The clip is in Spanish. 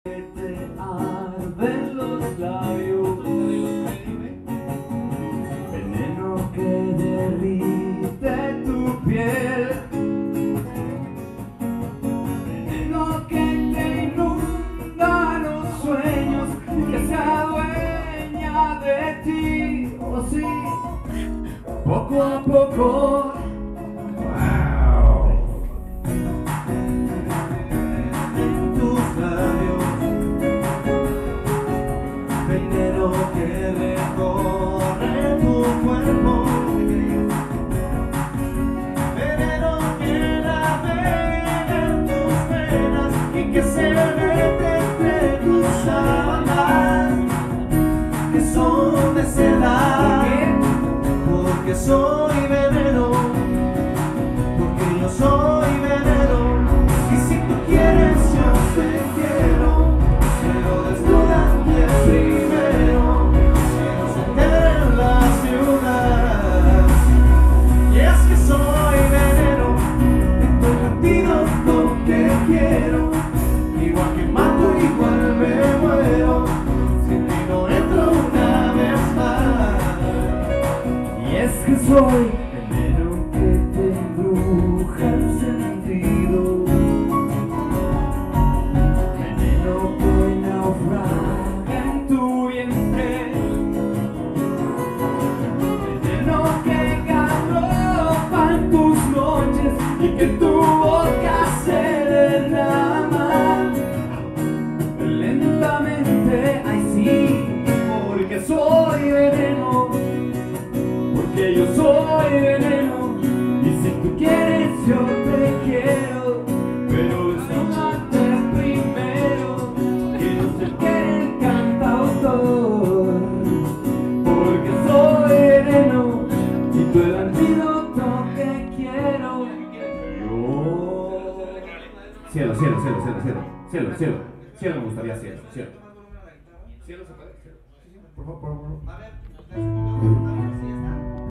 Te arden los labios, veneno que derrite tu piel, veneno que te inunda los sueños, que se adueña de ti, oh sí, poco a poco. Veneno que recorre tu cuerpo, veneno que navega en tus venas y que se mete entre tus sábanas, que son de seda, porque soy veneno, porque yo soy veneno, y si tú quieres yo te quiero, pero desnúdate primero, que no se entere en la ciudad. Y es que soy veneno, estoy antídoto que quiero, igual que mato, igual me muero, sin ti no entro una vez más. Y es que soy veneno que te embruja el sentido, veneno que naufraga en tu vientre, veneno que galopa en tus noches y que tu boca se derrama lentamente. Ay sí, porque soy veneno, porque yo soy veneno, y si tú quieres yo te quiero, pero desnúdate primero, que no se quede el cantautor, porque soy veneno y tú el antídoto que quiero. Cielo, cielo, cielo, cielo, cielo, cielo, cielo, cielo, me gustaría cielo, cielo. Cielo se puede, cielo. Por favor, por favor.